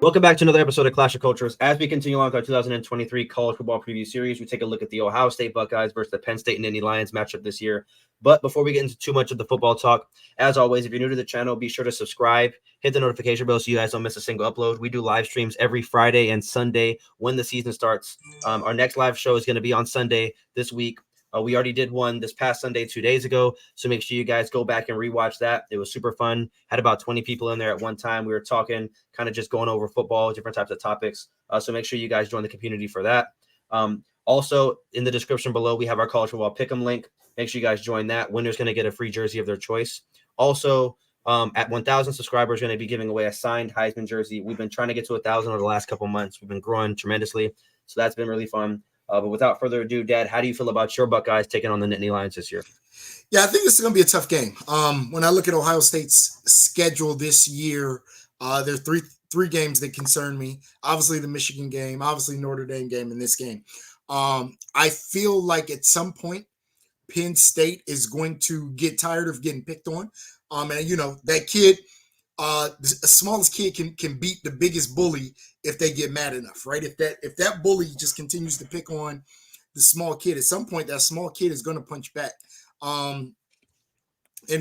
Welcome back to another episode of Clash of Cultures. As we continue on with our 2023 college football preview series, we take a look at the Ohio State Buckeyes versus the Penn State and Nittany Lions matchup this year. But before we get into too much of the football talk, as always, if you're new to the channel, be sure to subscribe, hit the notification bell so you guys don't miss a single upload. We do live streams every Friday and Sunday when the season starts. Our next live show is going to be on Sunday this week. We already did one this past Sunday 2 days ago, so make sure you guys go back and rewatch that. It was super fun. Had about 20 people in there at one time. We were talking, kind of just going over football, different types of topics. So make sure you guys join the community for that. Also, in the description below, we have our college football pick'em link. Make sure you guys join that. Winner's going to get a free jersey of their choice. Also, at 1,000 subscribers, going to be giving away a signed Heisman jersey. We've been trying to get to 1,000 over the last couple months. We've been growing tremendously, so that's been really fun. But without further ado, Dad, how do you feel about your Buckeyes taking on the Nittany Lions this year? Yeah, I think this is going to be a tough game. When I look at Ohio State's schedule this year, there are three games that concern me. Obviously, the Michigan game, obviously Notre Dame game, and this game. I feel like at some point, Penn State is going to get tired of getting picked on. And you know that kid, the smallest kid can beat the biggest bully if they get mad enough, right? If that bully just continues to pick on the small kid, at some point that small kid is going to punch back. And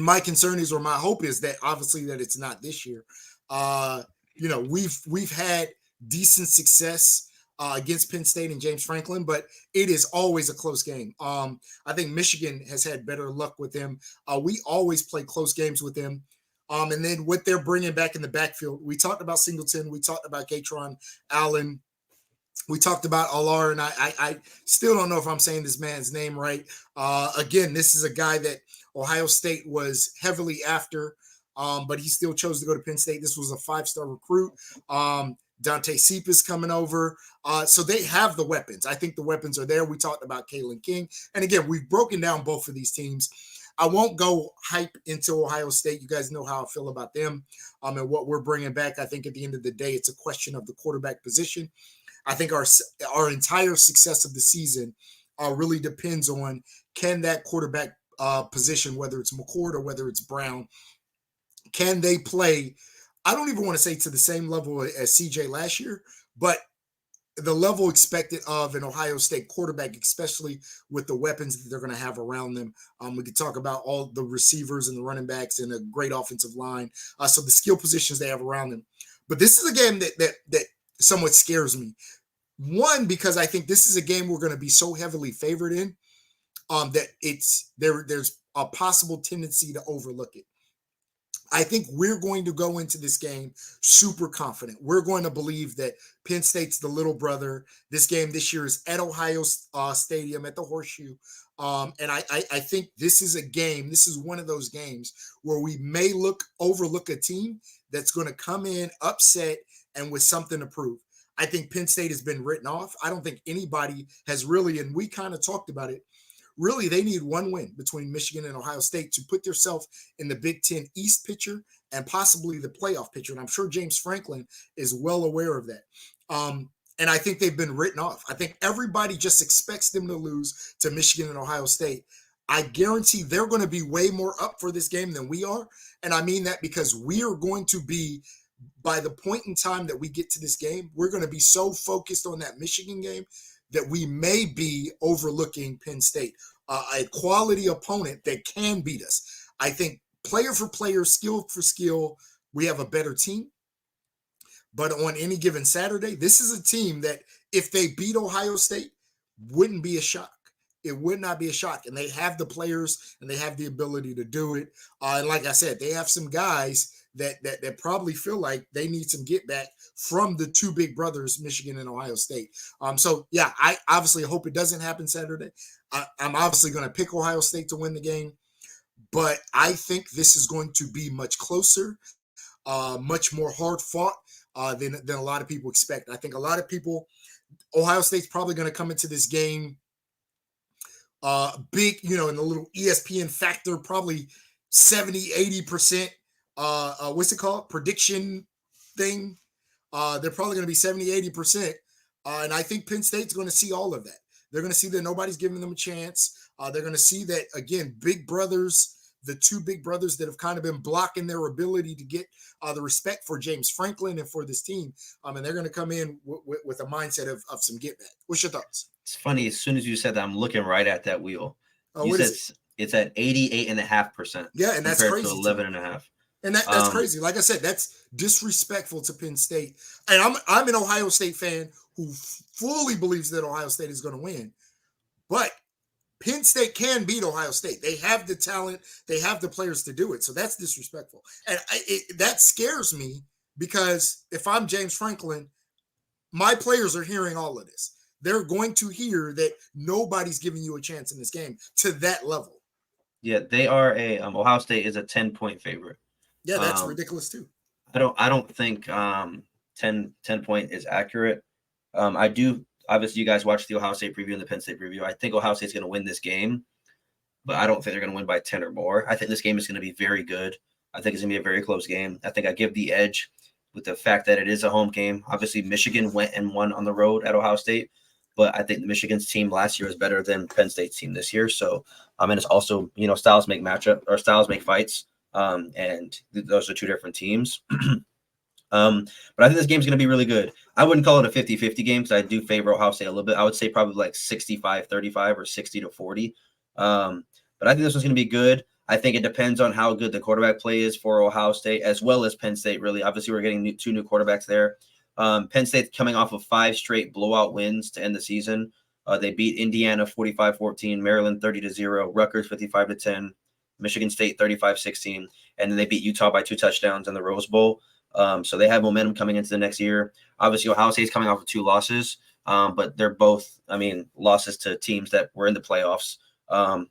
my concern is, or my hope is, that obviously that it's not this year. We've had decent success against Penn State and James Franklin, but it is always a close game. I think Michigan has had better luck with them. We always play close games with them. And then what they're bringing back in the backfield, we talked about Singleton, we talked about Katron Allen, we talked about Alar, and I still don't know if I'm saying this man's name right. Again, this is a guy that Ohio State was heavily after, but he still chose to go to Penn State. This was a 5-star recruit. Dante Seep is coming over. So they have the weapons. I think the weapons are there. We talked about Kalen King. And again, we've broken down both of these teams. I won't go hype into Ohio State. You guys know how I feel about them and what we're bringing back. I think at the end of the day, it's a question of the quarterback position. I think our entire success of the season really depends on, can that quarterback position, whether it's McCord or whether it's Brown, can they play, I don't even want to say to the same level as CJ last year, but the level expected of an Ohio State quarterback, especially with the weapons that they're going to have around them. We could talk about all the receivers and the running backs and a great offensive line. So the skill positions they have around them. But this is a game that somewhat scares me. One, because I think this is a game we're going to be so heavily favored in that there's a possible tendency to overlook it. I think we're going to go into this game super confident. We're going to believe that Penn State's the little brother. This game this year is at Ohio Stadium at the Horseshoe. And I think this is a game, this is one of those games where we may overlook a team that's going to come in upset and with something to prove. I think Penn State has been written off. I don't think anybody has really, and we kind of talked about it, really, they need one win between Michigan and Ohio State to put themselves in the Big Ten East picture and possibly the playoff picture. And I'm sure James Franklin is well aware of that. And I think they've been written off. I think everybody just expects them to lose to Michigan and Ohio State. I guarantee they're going to be way more up for this game than we are. And I mean that because we are going to be, by the point in time that we get to this game, we're going to be so focused on that Michigan game that we may be overlooking Penn State, a quality opponent that can beat us. I think player for player, skill for skill, we have a better team. But on any given Saturday, this is a team that if they beat Ohio State, wouldn't be a shock. It would not be a shock. And they have the players and they have the ability to do it. And like I said, they have some guys that probably feel like they need some get back from the two big brothers, Michigan and Ohio State. So yeah, I obviously hope it doesn't happen Saturday. I'm obviously going to pick Ohio State to win the game, but I think this is going to be much closer, much more hard fought than a lot of people expect. I think a lot of people, Ohio State's probably going to come into this game big, in the little ESPN factor, probably 70, 80%. What's it called? Prediction thing. They're probably going to be 70, 80%. And I think Penn State's going to see all of that. They're going to see that nobody's giving them a chance. They're going to see that, again, big brothers the two big brothers that have kind of been blocking their ability to get the respect for James Franklin and for this team. And they're going to come in with a mindset of some get back. What's your thoughts? It's funny. As soon as you said that, I'm looking right at that wheel. Oh, You what said is it? it's at 88.5%. Yeah, and that's compared to crazy. 11.5. And that's crazy. Like I said, that's disrespectful to Penn State. And I'm an Ohio State fan who fully believes that Ohio State is going to win. But Penn State can beat Ohio State. They have the talent. They have the players to do it. So that's disrespectful. And that scares me because if I'm James Franklin, my players are hearing all of this. They're going to hear that nobody's giving you a chance in this game to that level. Yeah, they are Ohio State is a 10-point favorite. Yeah, that's ridiculous too. I don't think 10 point is accurate. I do. Obviously, you guys watched the Ohio State preview and the Penn State preview. I think Ohio State's going to win this game, but I don't think they're going to win by 10 or more. I think this game is going to be very good. I think it's going to be a very close game. I think I give the edge with the fact that it is a home game. Obviously, Michigan went and won on the road at Ohio State, but I think Michigan's team last year was better than Penn State's team this year. So, and it's also, styles make styles make fights. And those are two different teams. But I think this game's going to be really good. I wouldn't call it a 50-50 game because I do favor Ohio State a little bit. I would say probably like 65-35 or 60-40. But I think this one's going to be good. I think it depends on how good the quarterback play is for Ohio State as well as Penn State, really. Obviously, we're getting two new quarterbacks there. Penn State's coming off of 5 straight blowout wins to end the season. They beat Indiana 45-14, Maryland 30-0, Rutgers 55-10, Michigan State 35-16, and then they beat Utah by 2 touchdowns in the Rose Bowl. So they have momentum coming into the next year. Obviously, Ohio State's coming off of 2 losses, but they're both, losses to teams that were in the playoffs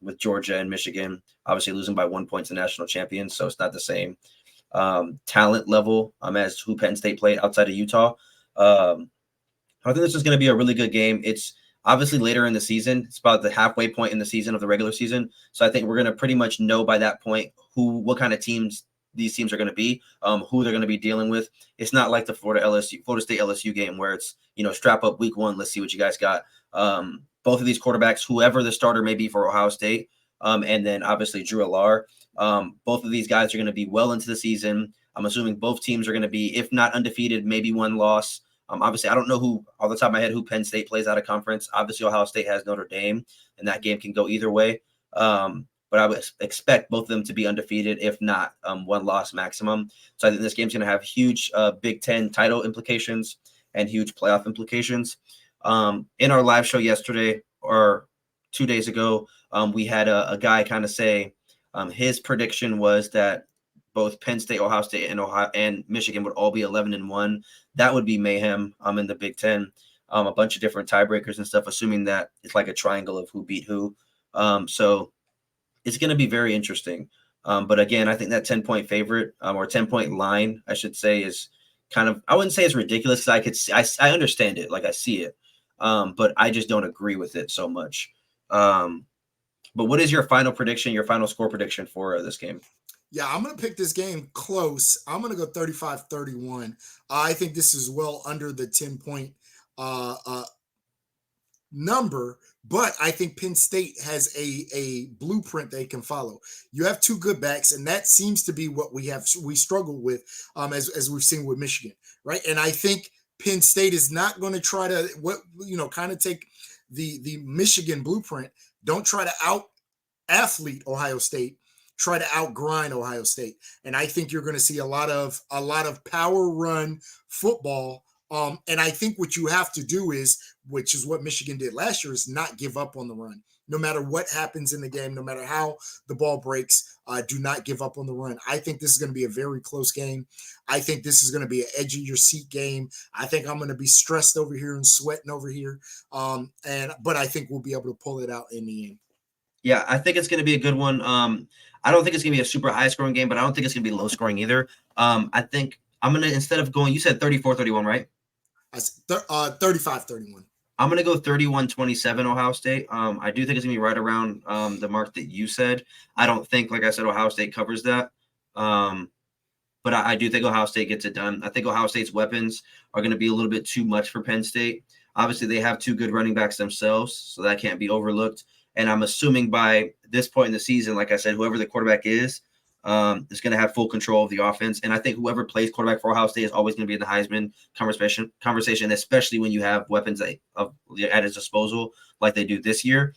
with Georgia and Michigan, obviously losing by 1 point to national champions. So it's not the same talent level as who Penn State played outside of Utah. I think this is going to be a really good game. It's obviously later in the season. It's about the halfway point in the season of the regular season. So I think we're going to pretty much know by that point what kind of teams these teams are going to be, who they're going to be dealing with. It's not like the Florida State LSU game where it's, strap up week 1. Let's see what you guys got. Both of these quarterbacks, whoever the starter may be for Ohio State, and then obviously Drew Allar, both of these guys are going to be well into the season. I'm assuming both teams are going to be, if not undefeated, maybe 1 loss. Obviously, I don't know who, off the top of my head, who Penn State plays out of conference. Obviously, Ohio State has Notre Dame, and that game can go either way. But I would expect both of them to be undefeated, if not 1 loss maximum. So I think this game's going to have huge Big Ten title implications and huge playoff implications. In our live show yesterday or 2 days ago, we had a guy kind of say his prediction was that both Penn State, Ohio State, and Michigan would all be 11-1. That would be mayhem in the Big Ten. A bunch of different tiebreakers and stuff, assuming that it's like a triangle of who beat who. So it's going to be very interesting. But again, I think that 10-point favorite or 10-point line, I should say, is kind of, I wouldn't say it's ridiculous because I understand it, like I see it, but I just don't agree with it so much. But what is your final prediction, your final score prediction for this game? Yeah, I'm going to pick this game close. I'm going to go 35-31. I think this is well under the 10-point number, but I think Penn State has a blueprint they can follow. You have 2 good backs, and that seems to be what we struggle with as we've seen with Michigan, right? And I think Penn State is not going to try to kind of take the Michigan blueprint. Don't try to out athlete Ohio State. Try to outgrind Ohio State. And I think you're going to see a lot of power run football. And I think what you have to do is, which is what Michigan did last year, is not give up on the run. No matter what happens in the game, no matter how the ball breaks, do not give up on the run. I think this is going to be a very close game. I think this is going to be an edge of your seat game. I think I'm going to be stressed over here and sweating over here. But I think we'll be able to pull it out in the end. Yeah, I think it's going to be a good one. I don't think it's going to be a super high scoring game, but I don't think it's going to be low scoring either. I think I'm going to, instead of going, you said 34-31, right? 35-31. I'm going to go 31-27 Ohio State. I do think it's going to be right around the mark that you said. I don't think, like I said, Ohio State covers that. But I do think Ohio State gets it done. I think Ohio State's weapons are going to be a little bit too much for Penn State. Obviously, they have 2 good running backs themselves, so that can't be overlooked. And I'm assuming by this point in the season, like I said, whoever the quarterback is going to have full control of the offense. And I think whoever plays quarterback for Ohio State is always going to be in the Heisman conversation, especially when you have weapons at his disposal like they do this year.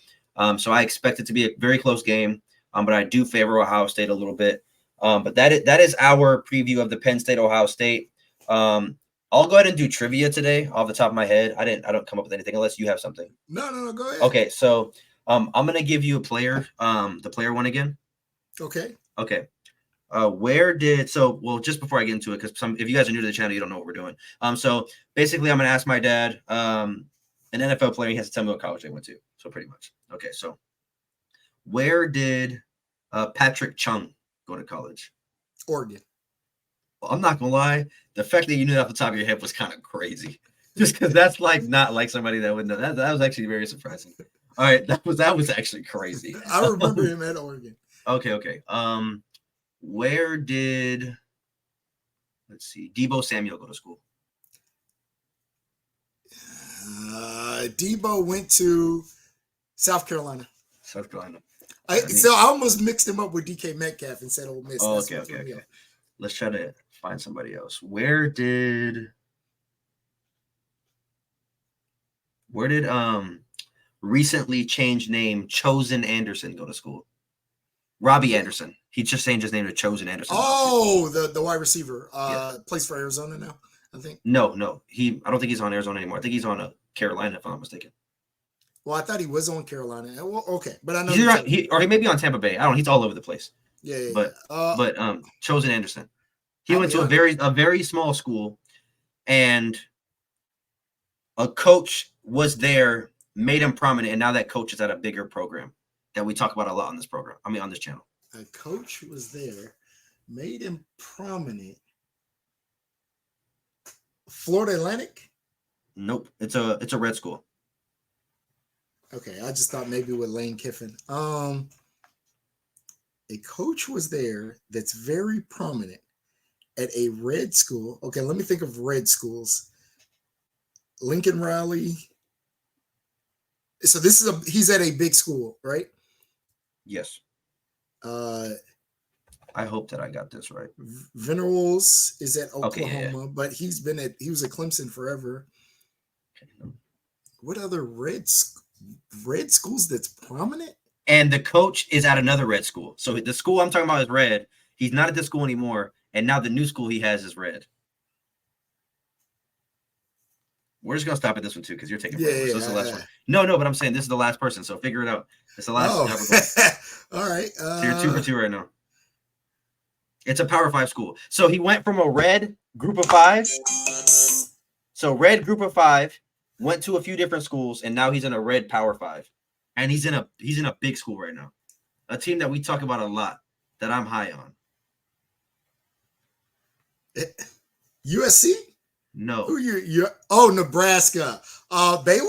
So I expect it to be a very close game, but I do favor Ohio State a little bit. But that is our preview of the Penn State Ohio State. I'll go ahead and do trivia today off the top of my head. I don't come up with anything unless you have something. No, go ahead. Okay, so I'm gonna give you a player, the player one again. Okay. Just before I get into it, because if you guys are new to the channel, you don't know what we're doing. So basically, I'm gonna ask my dad, an NFL player. He has to tell me what college they went to. So pretty much. Okay, so where did Patrick Chung go to college? Oregon. Well, I'm not gonna lie. The fact that you knew that off the top of your head was kind of crazy. Just because that's not like somebody that would know. That was actually very surprising. All right, that was actually crazy. I remember him at Oregon. Okay. Where did Deebo Samuel go to school? Deebo went to South Carolina. South Carolina. So I almost mixed him up with DK Metcalf and said Ole Miss. Oh, okay. Let's try to find somebody else. Where did recently changed name Chosen Anderson go to school? Robbie Anderson. He just changed his name to Chosen Anderson. Oh, the wide receiver. Plays for Arizona now, I think. No. I don't think he's on Arizona anymore. I think he's on Carolina, if I'm not mistaken. Well, I thought he was on Carolina. Well, okay, but I know he's right. He may be on Tampa Bay. I don't know. He's all over the place. Yeah. But Chosen Anderson. He went to a very small school, and a coach was there, made him prominent, and now that coach is at a bigger program that we talk about a lot on this program. I mean, on this channel. A coach was there, made him prominent. Florida Atlantic? Nope. It's a red school. Okay, I just thought maybe with Lane Kiffin. A coach was there that's very prominent at a red school. Okay, let me think of red schools. Lincoln Riley. So he's at a big school, right? Yes. I hope that I got this right. Venables is at Oklahoma, yeah. but he was at Clemson forever. What other red schools that's prominent? And the coach is at another red school. So the school I'm talking about is red. He's not at this school anymore. And now the new school he has is red. We're just gonna stop at this one too, because you're taking forever. So this is the last one. No, but I'm saying this is the last person, so figure it out. It's the last. All right. So you're 2 for 2 right now. It's a Power 5 school. So he went from a red group of 5. So red group of 5 went to a few different schools, and now he's in a red Power 5, and he's in a big school right now, a team that we talk about a lot that I'm high on. USC? No. Who you? Oh, Nebraska. Baylor?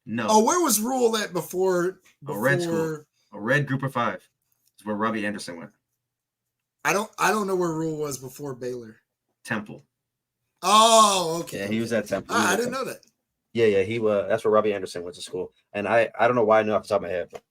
No. Oh, where was Rule at before? A red school. A red group of 5. Is where Robbie Anderson went. I don't know where Rule was before Baylor. Temple. Oh, okay. Yeah, he was at Temple. I didn't know that. Yeah, he was. That's where Robbie Anderson went to school, and I don't know why I knew off the top of my head. But,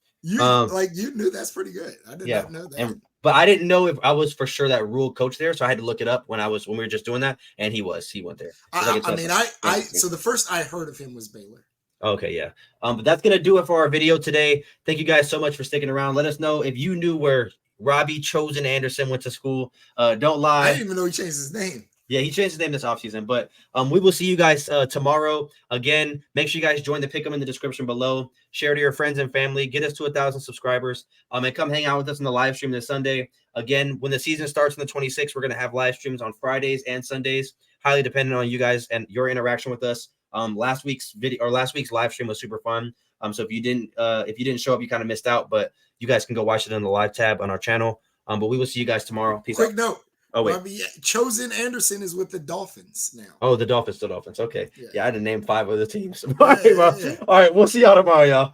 you knew that's pretty good. I did not know that. But I didn't know if I was for sure that Rule coach there, so I had to look it up when we were just doing that, and he went there. So the first I heard of him was Baylor. Okay, yeah. But that's gonna do it for our video today. Thank you guys so much for sticking around. Let us know if you knew where Robbie Chosen Anderson went to school. Don't lie. I didn't even know he changed his name. Yeah, he changed his name this offseason. But we will see you guys tomorrow. Again, make sure you guys join the pick'em in the description below. Share to your friends and family. Get us to 1,000 subscribers. And come hang out with us on the live stream this Sunday. Again, when the season starts on the 26th, we're going to have live streams on Fridays and Sundays, highly dependent on you guys and your interaction with us. Last week's live stream was super fun. So if you didn't show up, you kind of missed out, but you guys can go watch it on the live tab on our channel. But we will see you guys tomorrow. Peace out. Quick note. Oh, wait. Chosen Anderson is with the Dolphins now. Oh, the Dolphins. Okay. Yeah, I had to name 5 other teams. All All right, we'll see y'all tomorrow, y'all.